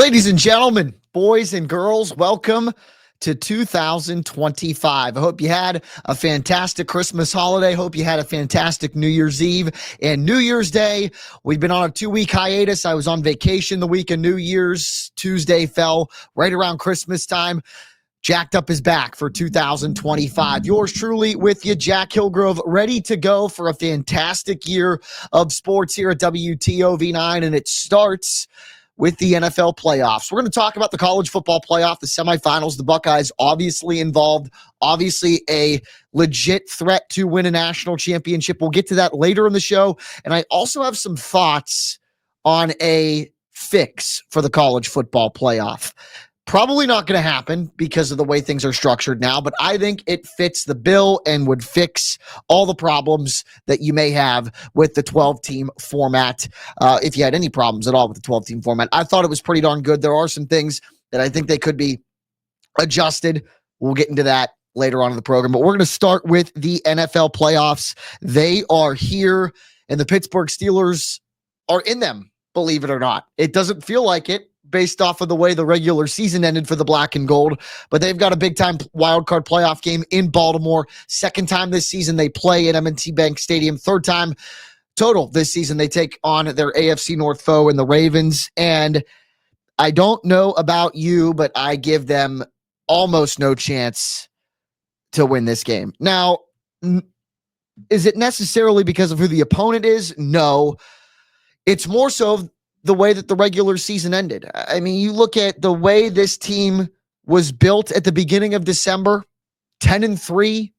Ladies and gentlemen, boys and girls, welcome to 2025. I hope you had a fantastic Christmas holiday. Hope you had a fantastic New Year's Eve and New Year's Day. We've been on a 2-week hiatus. I was on vacation the week of New Year's. Tuesday fell right around Christmas time. Jacked up his back for 2025. Yours truly with you, Jack Hillgrove, ready to go for a fantastic year of sports here at WTOV 9, and it starts with the NFL playoffs. We're going to talk about the college football playoff, the semifinals, the Buckeyes obviously involved, obviously a legit threat to win a national championship. We'll get to that later in the show. And I also have some thoughts on a fix for the college football playoff. Probably not going to happen because of the way things are structured now, but I think it fits the bill and would fix all the problems that you may have with the 12-team format. If you had any problems at all with the 12-team format, I thought it was pretty darn good. There are some things that I think they could be adjusted. We'll get into that later on in the program, but we're going to start with the NFL playoffs. They are here, and the Pittsburgh Steelers are in them, believe it or not. It doesn't feel like it, based off of the way the regular season ended for the black and gold, but they've got a big-time wildcard playoff game in Baltimore. Second time this season they play at M&T Bank Stadium. Third time total this season they take on their AFC North foe in the Ravens. And I don't know about you, but I give them almost no chance to win this game. Now, is it necessarily because of who the opponent is? No. It's more so the way that the regular season ended. I mean, you look at the way this team was built at the beginning of December, 10-3,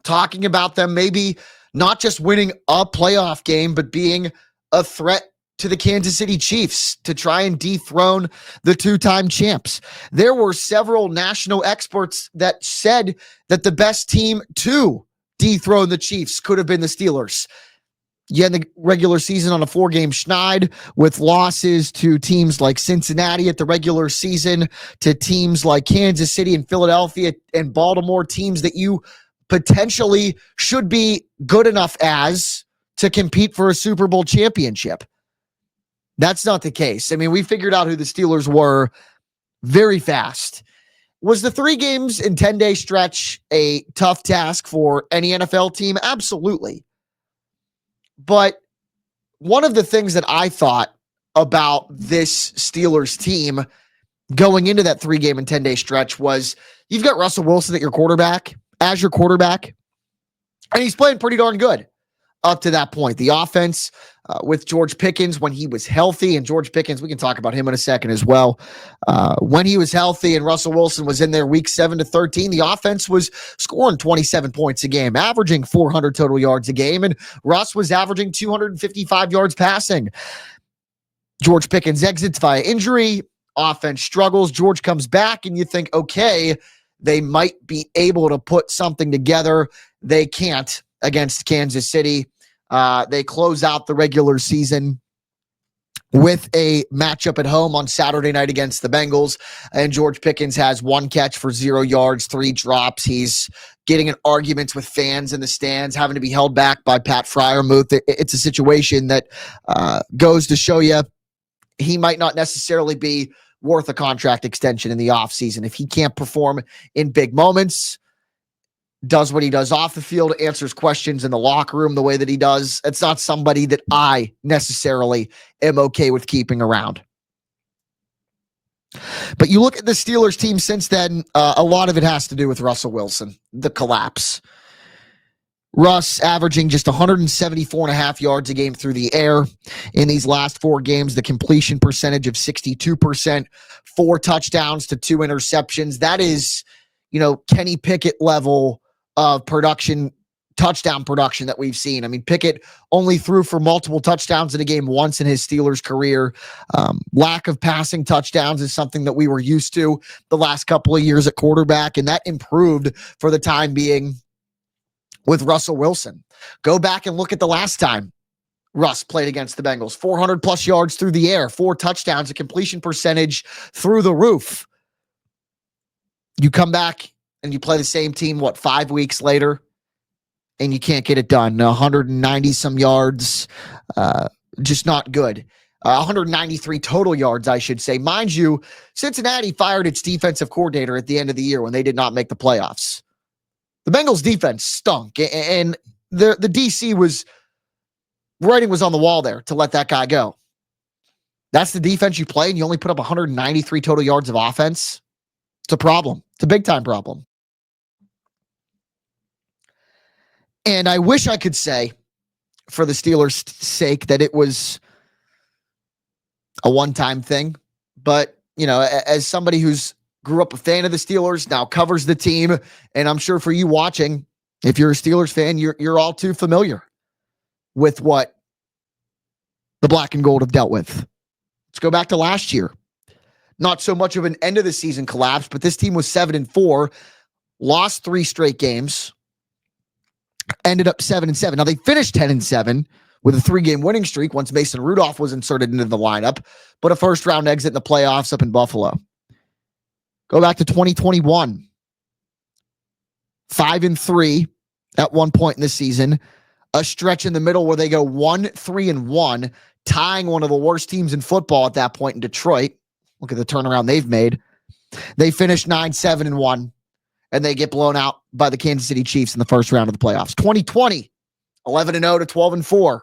talking about them maybe not just winning a playoff game, but being a threat to the Kansas City Chiefs to try and dethrone the two-time champs. There were several national experts that said that the best team to dethrone the Chiefs could have been the Steelers. You had the regular season on a 4-game schneid with losses to teams like Cincinnati at the regular season, to teams like Kansas City and Philadelphia and Baltimore, teams that you potentially should be good enough as to compete for a Super Bowl championship. That's not the case. I mean, we figured out who the Steelers were very fast. Was the 3 games in 10-day stretch a tough task for any NFL team? Absolutely. But one of the things that I thought about this Steelers team going into that 3-game and 10-day stretch was you've got Russell Wilson as your quarterback, and he's playing pretty darn good up to that point. The offense with George Pickens when he was healthy, and George Pickens, we can talk about him in a second as well. When he was healthy and Russell Wilson was in there week 7 to 13, the offense was scoring 27 points a game, averaging 400 total yards a game, and Russ was averaging 255 yards passing. George Pickens exits via injury, offense struggles, George comes back, and you think, okay, they might be able to put something together. They can't against Kansas City. They close out the regular season with a matchup at home on Saturday night against the Bengals. And George Pickens has 1 catch for 0 yards, 3 drops. He's getting in arguments with fans in the stands, having to be held back by Pat Freiermuth. It's a situation that goes to show you he might not necessarily be worth a contract extension in the offseason. If he can't perform in big moments, does what he does off the field, answers questions in the locker room the way that he does, it's not somebody that I necessarily am okay with keeping around. But you look at the Steelers team since then, a lot of it has to do with Russell Wilson, the collapse. Russ averaging just 174.5 yards a game through the air in these last 4 games, the completion percentage of 62%, 4 touchdowns to 2 interceptions. That is, Kenny Pickett level of production, touchdown production that we've seen. I mean, Pickett only threw for multiple touchdowns in a game once in his Steelers career. Lack of passing touchdowns is something that we were used to the last couple of years at quarterback, and that improved for the time being with Russell Wilson. Go back and look at the last time Russ played against the Bengals. 400 plus yards through the air, 4 touchdowns, a completion percentage through the roof. You come back and you play the same team, 5 weeks later, and you can't get it done. 190 some yards, just not good. 193 total yards, I should say. Mind you, Cincinnati fired its defensive coordinator at the end of the year when they did not make the playoffs. The Bengals defense stunk, and the DC writing was on the wall there to let that guy go. That's the defense you play, and you only put up 193 total yards of offense. It's a problem. It's a big-time problem. And I wish I could say, for the Steelers' sake, that it was a one-time thing. But, you know, as somebody who's grew up a fan of the Steelers, now covers the team, and I'm sure for you watching, if you're a Steelers fan, you're all too familiar with what the black and gold have dealt with. Let's go back to last year. Not so much of an end of the season collapse, but this team was 7-4, lost 3 straight games, ended up 7-7. Now they finished 10-7 with a 3-game winning streak once Mason Rudolph was inserted into the lineup, but a first-round exit in the playoffs up in Buffalo. Go back to 2021. 5-3 at one point in the season. A stretch in the middle where they go 1-3-1, tying one of the worst teams in football at that point in Detroit. Look at the turnaround they've made. They finish 9-7-1, and they get blown out by the Kansas City Chiefs in the first round of the playoffs. 2020, 11-0 to 12-4.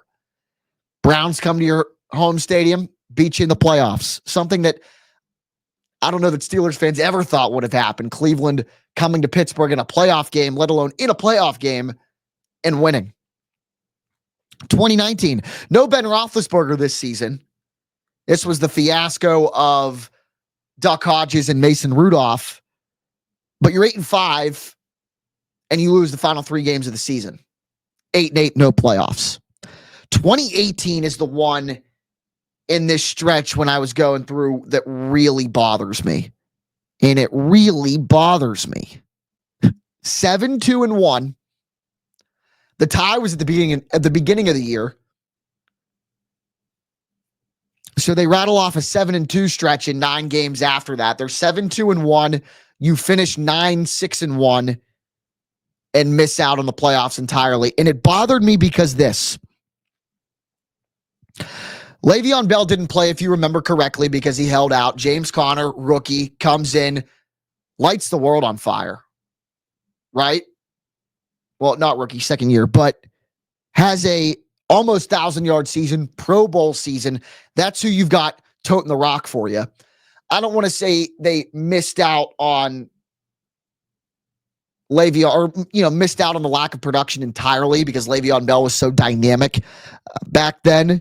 Browns come to your home stadium, beat you in the playoffs. Something that I don't know that Steelers fans ever thought would have happened. Cleveland coming to Pittsburgh in a playoff game, let alone in a playoff game, and winning. 2019, no Ben Roethlisberger this season. This was the fiasco of Duck Hodges and Mason Rudolph. But you're 8-5, and you lose the final 3 games of the season. 8-8, no playoffs. 2018 is the one in this stretch when I was going through that really bothers me. And it really bothers me. 7-2-1. The tie was at the beginning of the year. So they rattle off a 7-2 stretch in 9 games after that. They're 7-2-1. You finish 9-6-1 and miss out on the playoffs entirely. And it bothered me because this. Le'Veon Bell didn't play, if you remember correctly, because he held out. James Conner, rookie, comes in, lights the world on fire. Right? Well, not rookie, second year, but has a almost 1,000-yard season, Pro Bowl season. That's who you've got toting the rock for you. I don't want to say they missed out on Le'Veon, or missed out on the lack of production entirely because Le'Veon Bell was so dynamic back then.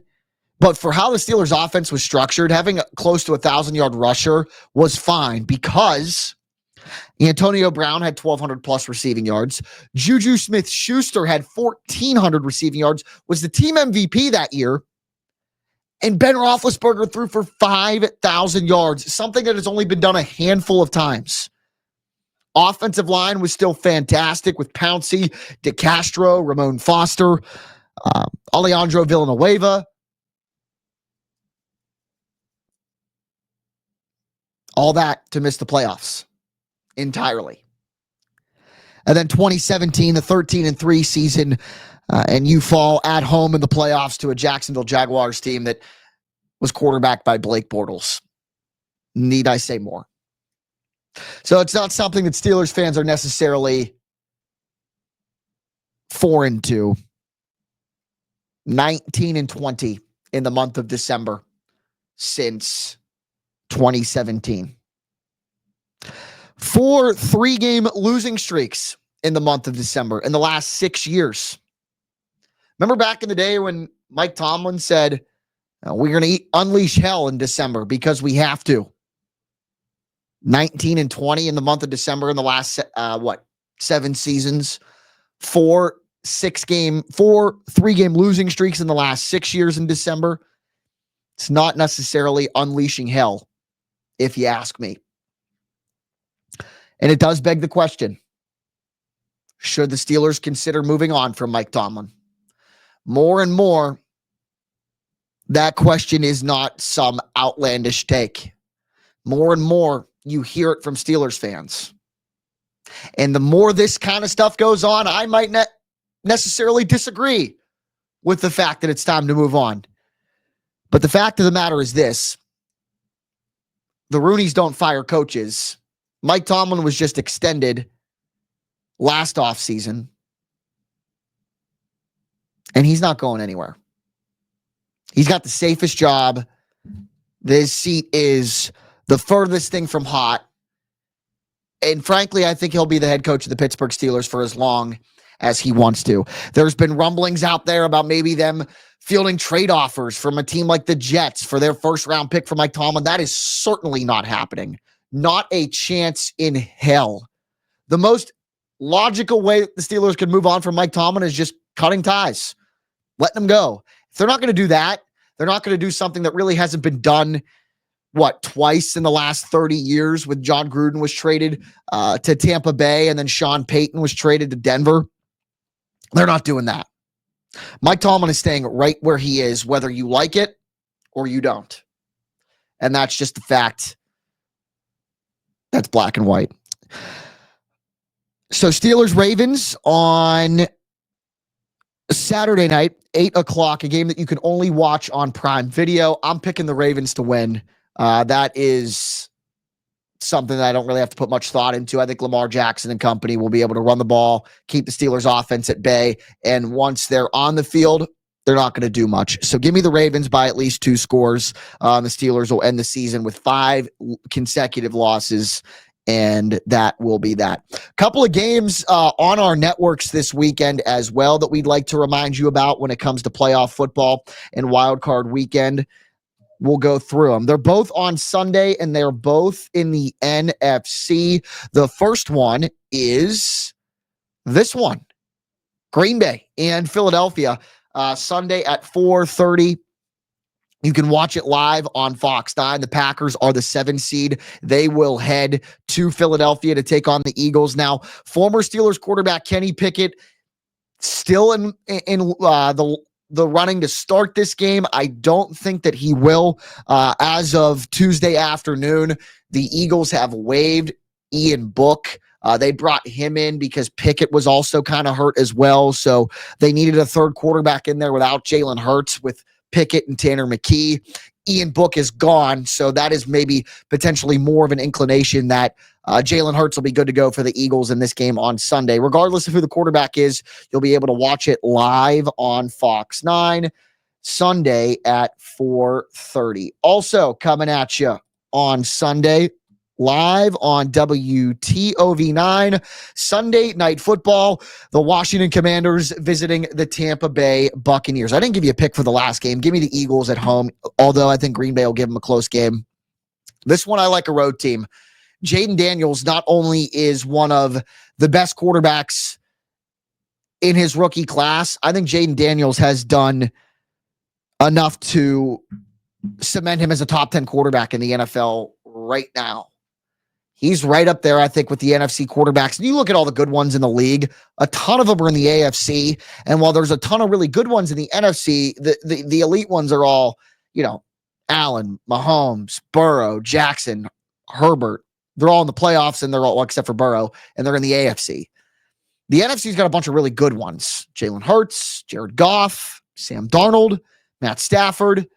But for how the Steelers' offense was structured, having close to 1,000-yard rusher was fine because Antonio Brown had 1,200 plus receiving yards. Juju Smith-Schuster had 1,400 receiving yards, was the team MVP that year. And Ben Roethlisberger threw for 5,000 yards, something that has only been done a handful of times. Offensive line was still fantastic with Pouncey, DeCastro, Ramon Foster, Alejandro Villanueva. All that to miss the playoffs entirely. And then 2017, the 13-3 season, and you fall at home in the playoffs to a Jacksonville Jaguars team that was quarterbacked by Blake Bortles. Need I say more? So it's not something that Steelers fans are necessarily foreign to. 19-20 in the month of December since 2017. 4 3-game losing streaks in the month of December in the last 6 years. Remember back in the day when Mike Tomlin said, we're going to unleash hell in December because we have to. 19-20 in the month of December in the last, 7 seasons. 4 3-game losing streaks in the last 6 years in December. It's not necessarily unleashing hell, if you ask me. And it does beg the question, should the Steelers consider moving on from Mike Tomlin? More and more, that question is not some outlandish take. More and more, you hear it from Steelers fans. And the more this kind of stuff goes on, I might not necessarily disagree with the fact that it's time to move on. But the fact of the matter is this. The Rooneys don't fire coaches. Mike Tomlin was just extended last offseason, and he's not going anywhere. He's got the safest job. This seat is the furthest thing from hot. And frankly, I think he'll be the head coach of the Pittsburgh Steelers for as long as he wants to. There's been rumblings out there about maybe them fielding trade offers from a team like the Jets for their first-round pick for Mike Tomlin. That is certainly not happening. Not a chance in hell. The most logical way the Steelers could move on from Mike Tomlin is just cutting ties, letting him go. If they're not going to do that, they're not going to do something that really hasn't been done, twice in the last 30 years with John Gruden was traded to Tampa Bay and then Sean Payton was traded to Denver. They're not doing that. Mike Tomlin is staying right where he is, whether you like it or you don't. And that's just the fact. That's black and white. So Steelers-Ravens on Saturday night, 8 o'clock, a game that you can only watch on Prime Video. I'm picking the Ravens to win. That is something that I don't really have to put much thought into. I think Lamar Jackson and company will be able to run the ball, keep the Steelers offense at bay. And once they're on the field, they're not going to do much. So give me the Ravens by at least 2 scores. The Steelers will end the season with 5 consecutive losses. And that will be that. Couple of games on our networks this weekend as well that we'd like to remind you about when it comes to playoff football and wild card weekend. We'll go through them. They're both on Sunday, and they're both in the NFC. The first one is this one, Green Bay and Philadelphia, Sunday at 4:30. You can watch it live on Fox 9. The Packers are the 7 seed. They will head to Philadelphia to take on the Eagles. Now, former Steelers quarterback Kenny Pickett still in the running to start this game. I don't think that he will. As of Tuesday afternoon, the Eagles have waived Ian Book. They brought him in because Pickett was also kind of hurt as well. So they needed a third quarterback in there without Jalen Hurts with Pickett and Tanner McKee. Ian Book is gone, so that is maybe potentially more of an inclination that Jalen Hurts will be good to go for the Eagles in this game on Sunday. Regardless of who the quarterback is, you'll be able to watch it live on Fox 9 Sunday at 4:30. Also coming at you on Sunday, live on WTOV 9, Sunday Night Football, the Washington Commanders visiting the Tampa Bay Buccaneers. I didn't give you a pick for the last game. Give me the Eagles at home, although I think Green Bay will give them a close game. This one I like a road team. Jaden Daniels not only is one of the best quarterbacks in his rookie class, I think Jaden Daniels has done enough to cement him as a top 10 quarterback in the NFL right now. He's right up there, I think, with the NFC quarterbacks. And you look at all the good ones in the league, a ton of them are in the AFC. And while there's a ton of really good ones in the NFC, the elite ones are all, Allen, Mahomes, Burrow, Jackson, Herbert. They're all in the playoffs, and they're all, except for Burrow, and they're in the AFC. The NFC's got a bunch of really good ones. Jalen Hurts, Jared Goff, Sam Darnold, Matt Stafford.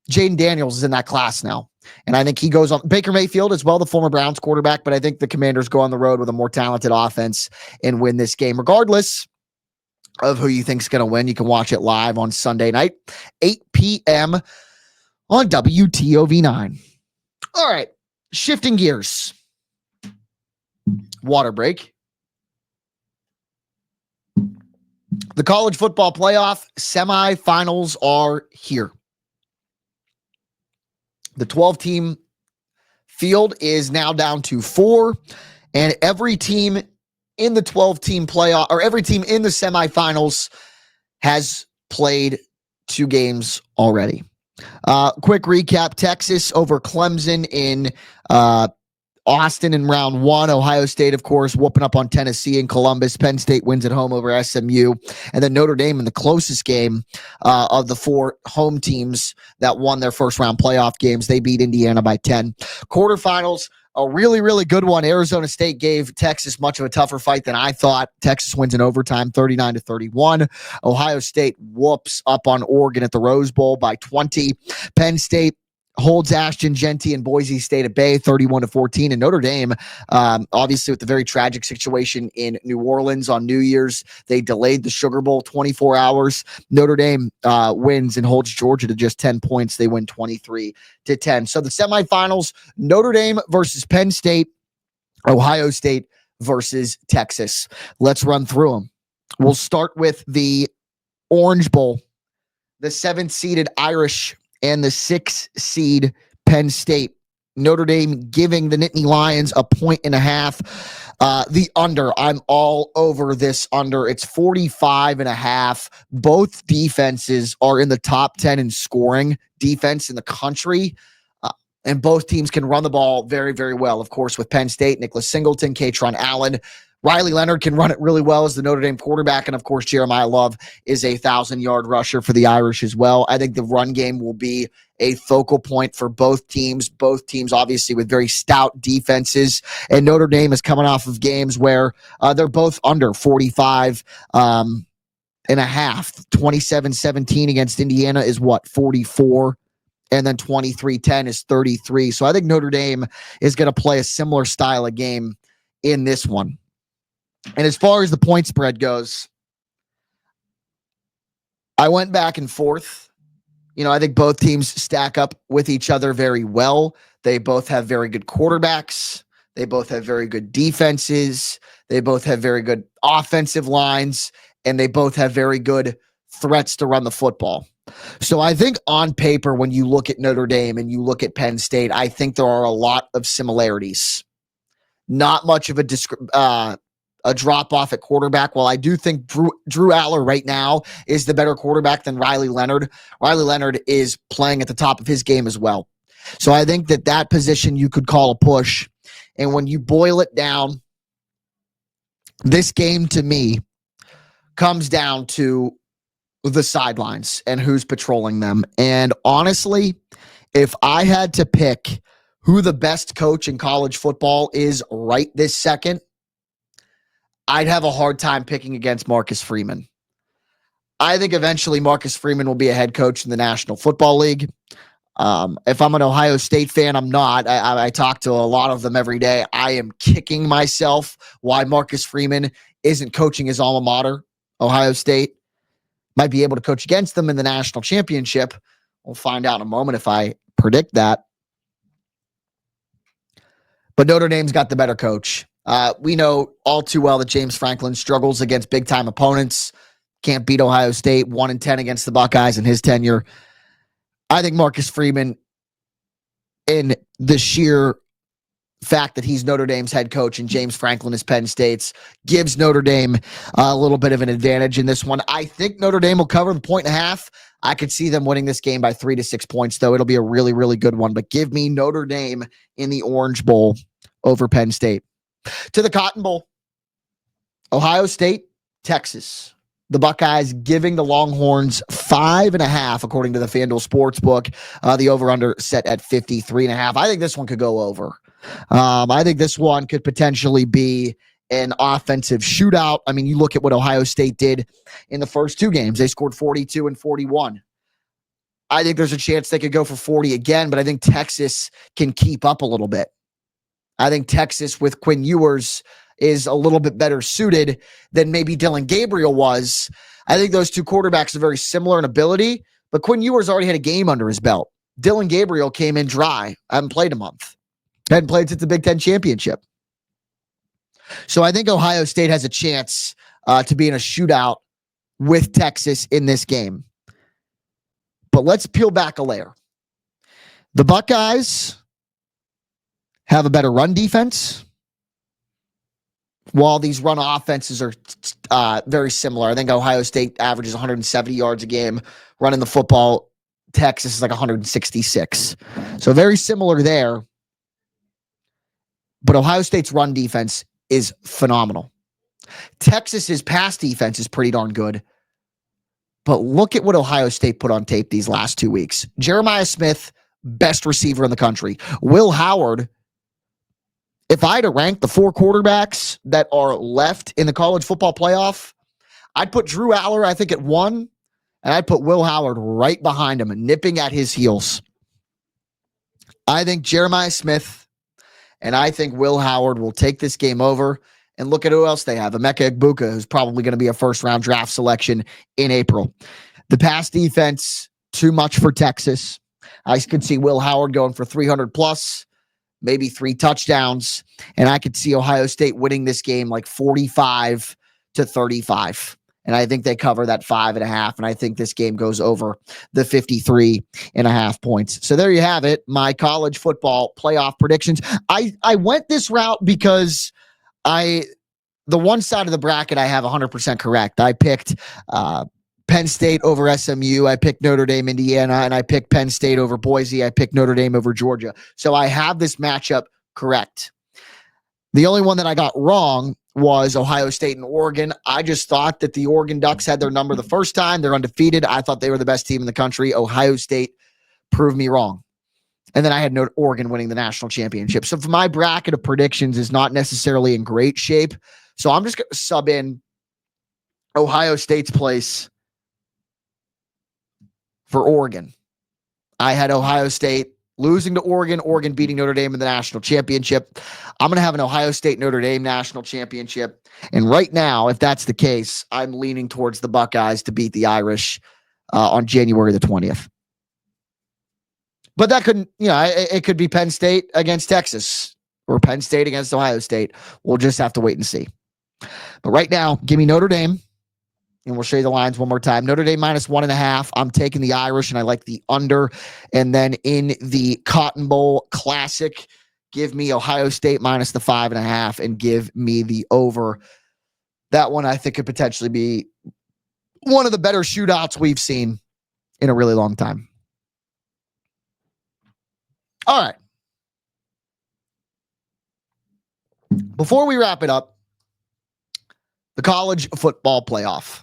Jaden Daniels is in that class now. And I think he goes on. Baker Mayfield as well, the former Browns quarterback, but I think the Commanders go on the road with a more talented offense and win this game. Regardless of who you think is going to win, you can watch it live on Sunday night, 8 p.m. on WTOV 9. All right, shifting gears. Water break. The college football playoff semifinals are here. The 12-team field is now down to 4, and every team in the 12-team playoff, or every team in the semifinals, has played 2 games already. Quick recap: Texas over Clemson in Austin in round 1. Ohio State, of course, whooping up on Tennessee and Columbus. Penn State wins at home over SMU. And then Notre Dame in the closest game of the 4 home teams that won their first round playoff games. They beat Indiana by 10. Quarterfinals a really, really good one. Arizona State gave Texas much of a tougher fight than I thought. Texas wins in overtime, 39-31. Ohio State whoops up on Oregon at the Rose Bowl by 20. Penn State holds Ashton Genty and Boise State at bay, 31-14. And Notre Dame, obviously with the very tragic situation in New Orleans on New Year's, they delayed the Sugar Bowl 24 hours. Notre Dame wins and holds Georgia to just 10 points. They win 23-10. So the semifinals, Notre Dame versus Penn State, Ohio State versus Texas. Let's run through them. We'll start with the Orange Bowl, the 7th-seeded Irish and the 6th-seed Penn State. Notre Dame giving the Nittany Lions a 1.5. The under, I'm all over this under. It's 45.5. Both defenses are in the top 10 in scoring defense in the country. And both teams can run the ball very, very well. Of course, with Penn State, Nicholas Singleton, Katron Allen. Riley Leonard can run it really well as the Notre Dame quarterback. And, of course, Jeremiah Love is a 1,000-yard rusher for the Irish as well. I think the run game will be a focal point for both teams. Both teams, obviously, with very stout defenses. And Notre Dame is coming off of games where they're both under 45 and a half. 27-17 against Indiana is what, 44? And then 23-10 is 33. So I think Notre Dame is going to play a similar style of game in this one. And as far as the point spread goes, I went back and forth. I think both teams stack up with each other very well. They both have very good quarterbacks. They both have very good defenses. They both have very good offensive lines. And they both have very good threats to run the football. So I think on paper, when you look at Notre Dame and you look at Penn State, I think there are a lot of similarities. Not much of a drop off at quarterback. While I do think Drew Aller right now is the better quarterback than Riley Leonard. Riley Leonard is playing at the top of his game as well. So I think that position you could call a push. And when you boil it down, this game to me comes down to the sidelines and who's patrolling them. And honestly, if I had to pick who the best coach in college football is right this second, I'd have a hard time picking against Marcus Freeman. I think eventually Marcus Freeman will be a head coach in the National Football League. If I'm an Ohio State fan, I'm not. I talk to a lot of them every day. I am kicking myself why Marcus Freeman isn't coaching his alma mater, Ohio State. Might be able to coach against them in the national championship. We'll find out in a moment if I predict that. But Notre Dame's got the better coach. We know all too well that James Franklin struggles against big-time opponents. Can't beat Ohio State, 1-10 against the Buckeyes in his tenure. I think Marcus Freeman, in the sheer fact that he's Notre Dame's head coach and James Franklin is Penn State's, gives Notre Dame a little bit of an advantage in this one. I think Notre Dame will cover the 1.5. I could see them winning this game by 3 to 6 points, though. It'll be a really, really good one. But give me Notre Dame in the Orange Bowl over Penn State. To the Cotton Bowl, Ohio State, Texas. The Buckeyes giving the Longhorns 5.5, according to the FanDuel Sportsbook. The over-under set at 53.5. I think this one could go over. I think this one could potentially be an offensive shootout. I mean, you look at what Ohio State did in the first two games. They scored 42 and 41. I think there's a chance they could go for 40 again, but I think Texas can keep up a little bit. I think Texas with Quinn Ewers is a little bit better suited than maybe Dylan Gabriel was. I think those two quarterbacks are very similar in ability, but Quinn Ewers already had a game under his belt. Dylan Gabriel came in dry. I haven't played a month. Hadn't played since the Big Ten championship. So I think Ohio State has a chance to be in a shootout with Texas in this game. But let's peel back a layer. The Buckeyes have a better run defense, while these run offenses are very similar. I think Ohio State averages 170 yards a game running the football. Texas is like 166. So very similar there. But Ohio State's run defense is phenomenal. Texas's pass defense is pretty darn good. But look at what Ohio State put on tape these last 2 weeks. Jeremiah Smith, best receiver in the country. Will Howard, If I had to rank the 4 quarterbacks that are left in the college football playoff, I'd put Drew Aller, I think, at 1, and I'd put Will Howard right behind him, nipping at his heels. I think Jeremiah Smith and I think Will Howard will take this game over. And look at who else they have. Emeka Egbuka, who's probably going to be a first-round draft selection in April. The pass defense, too much for Texas. I could see Will Howard going for 300+, maybe 3 touchdowns. And I could see Ohio State winning this game like 45-35. And I think they cover that 5.5. And I think this game goes over the 53.5 points. So there you have it. My college football playoff predictions. I went this route because the one side of the bracket I have 100% correct. I picked Penn State over SMU. I picked Notre Dame, Indiana, and I picked Penn State over Boise. I picked Notre Dame over Georgia. So I have this matchup correct. The only one that I got wrong was Ohio State and Oregon. I just thought that the Oregon Ducks had their number the first time. They're undefeated. I thought they were the best team in the country. Ohio State proved me wrong. And then I had Oregon winning the national championship. So for my bracket of predictions is not necessarily in great shape. So I'm just going to sub in Ohio State's place for Oregon. I had Ohio State losing to Oregon, Oregon beating Notre Dame in the national championship. I'm going to have an Ohio State Notre Dame national championship. And right now, if that's the case, I'm leaning towards the Buckeyes to beat the Irish on January the 20th. But that couldn't, it could be Penn State against Texas or Penn State against Ohio State. We'll just have to wait and see. But right now, give me Notre Dame. And we'll show you the lines one more time. Notre Dame -1.5. I'm taking the Irish, and I like the under. And then in the Cotton Bowl Classic, give me Ohio State minus the 5.5 and give me the over. That one I think could potentially be one of the better shootouts we've seen in a really long time. All right. Before we wrap it up, the college football playoff.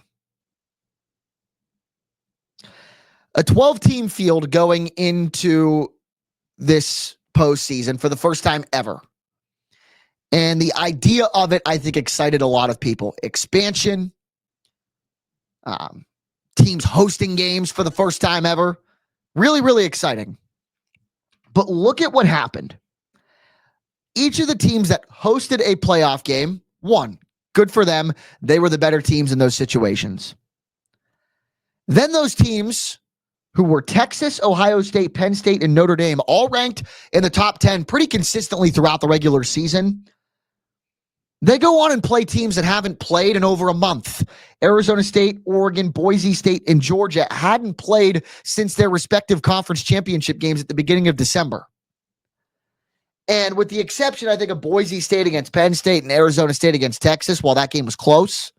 A 12-team field going into this postseason for the first time ever. And the idea of it, I think, excited a lot of people. Expansion, teams hosting games for the first time ever. Really, really exciting. But look at what happened. Each of the teams that hosted a playoff game won. Good for them. They were the better teams in those situations. Then those teams who were Texas, Ohio State, Penn State, and Notre Dame, all ranked in the top 10 pretty consistently throughout the regular season. They go on and play teams that haven't played in over a month. Arizona State, Oregon, Boise State, and Georgia hadn't played since their respective conference championship games at the beginning of December. And with the exception, I think, of Boise State against Penn State and Arizona State against Texas, while that game was close,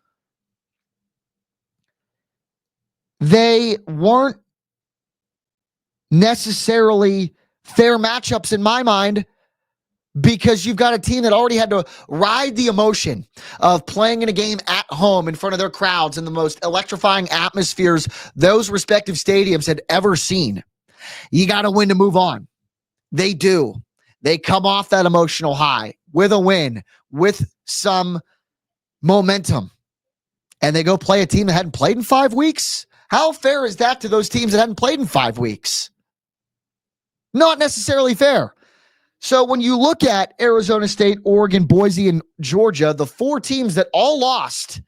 they weren't necessarily fair matchups in my mind, because you've got a team that already had to ride the emotion of playing in a game at home in front of their crowds in the most electrifying atmospheres those respective stadiums had ever seen. You got to win to move on. They do. They come off that emotional high with a win, with some momentum, and they go play a team that hadn't played in 5 weeks. How fair is that to those teams that hadn't played in 5 weeks? Not necessarily fair. So when you look at Arizona State, Oregon, Boise, and Georgia, the 4 teams that all lost,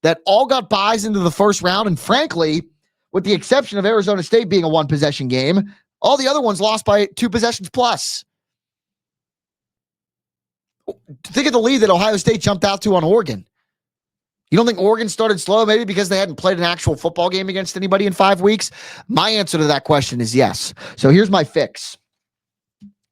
that all got buys into the first round, and frankly, with the exception of Arizona State being a 1-possession game, all the other ones lost by 2 possessions plus. Think of the lead that Ohio State jumped out to on Oregon. You don't think Oregon started slow, maybe because they hadn't played an actual football game against anybody in 5 weeks? My answer to that question is yes. So here's my fix.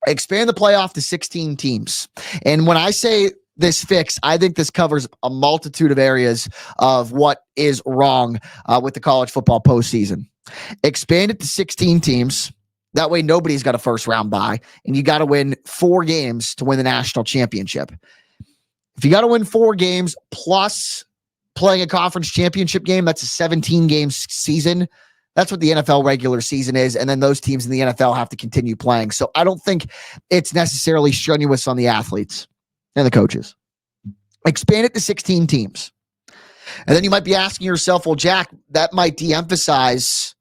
Expand the playoff to 16 teams. And when I say this fix, I think this covers a multitude of areas of what is wrong with the college football postseason. Expand it to 16 teams. That way nobody's got a first round bye, and you got to win 4 games to win the national championship. If you got to win 4 games plus playing a conference championship game, that's a 17-game season. That's what the NFL regular season is. And then those teams in the NFL have to continue playing. So I don't think it's necessarily strenuous on the athletes. and the coaches. Expand it to 16 teams. And then you might be asking yourself, well, Jack, that might de-emphasize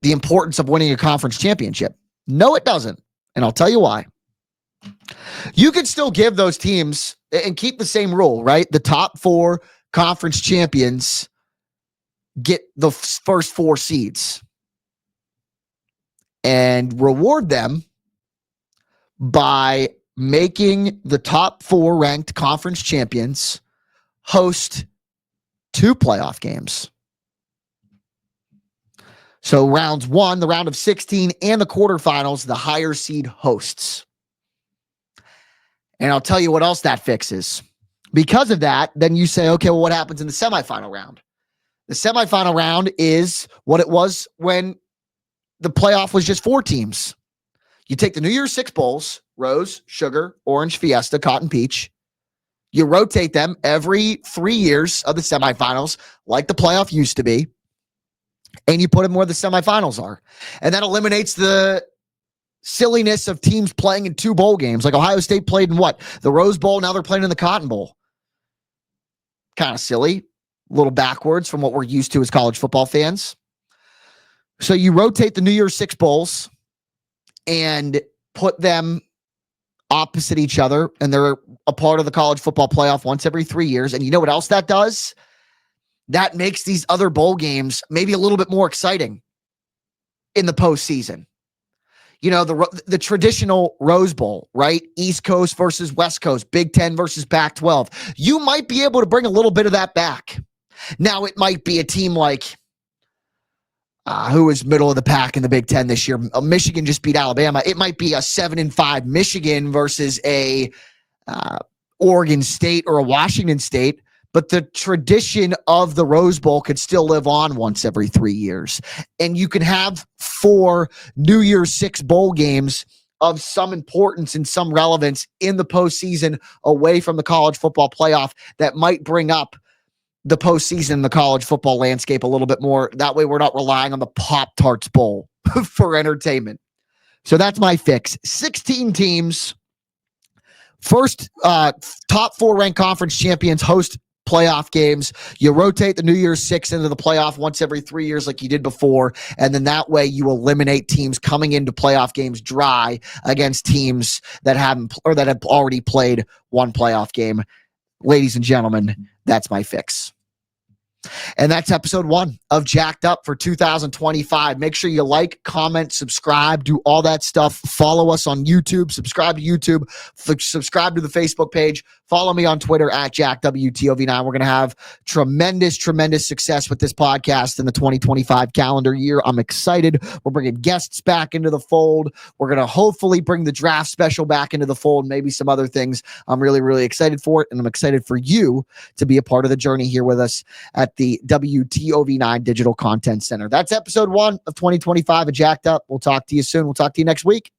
the importance of winning a conference championship. No, it doesn't. And I'll tell you why. You could still give those teams and keep the same rule, right? The top 4 conference champions get the first 4 seeds and reward them by making the top 4 ranked conference champions host 2 playoff games. So rounds 1, the round of 16, and the quarterfinals, the higher seed hosts. And I'll tell you what else that fixes. Because of that, then you say, okay, well, what happens in the semifinal round? The semifinal round is what it was when the playoff was just 4 teams. You take the New Year's 6 bowls, Rose, Sugar, Orange, Fiesta, Cotton, Peach. You rotate them every 3 years of the semifinals, like the playoff used to be, and you put them where the semifinals are. And that eliminates the silliness of teams playing in 2 bowl games. Like Ohio State played in what? The Rose Bowl, now they're playing in the Cotton Bowl. Kind of silly, a little backwards from what we're used to as college football fans. So you rotate the New Year's 6 bowls and put them opposite each other, and they're a part of the college football playoff once every 3 years. And you know what else that does? That makes these other bowl games maybe a little bit more exciting in the postseason. You know, the traditional Rose Bowl, right? East Coast versus West Coast, Big Ten versus Pac-12. You might be able to bring a little bit of that back. Now, it might be a team like who was middle of the pack in the Big Ten this year. Michigan just beat Alabama. It might be a 7-5 Michigan versus a Oregon State or a Washington State. But the tradition of the Rose Bowl could still live on once every 3 years. And you can have 4 New Year's 6 bowl games of some importance and some relevance in the postseason away from the college football playoff that might bring up the postseason in the college football landscape a little bit more. That way we're not relying on the Pop-Tarts Bowl for entertainment. So that's my fix. 16 teams. First, top 4 ranked conference champions host playoff games. You rotate the New Year's 6 into the playoff once every 3 years like you did before, and then that way you eliminate teams coming into playoff games dry against teams that haven't or that have already played one playoff game. Ladies and gentlemen, that's my fix. And that's episode 1 of Jacked Up for 2025. Make sure you like, comment, subscribe, do all that stuff. Follow us on YouTube. Subscribe to YouTube. Subscribe to the Facebook page. Follow me on Twitter at JackWTOV9. We're going to have tremendous success with this podcast in the 2025 calendar year. I'm excited. We're bringing guests back into the fold. We're going to hopefully bring the draft special back into the fold, maybe some other things. I'm really excited for it, and I'm excited for you to be a part of the journey here with us at the WTOV9 Digital Content Center. That's episode 1 of 2025 of Jacked Up. We'll talk to you soon. We'll talk to you next week.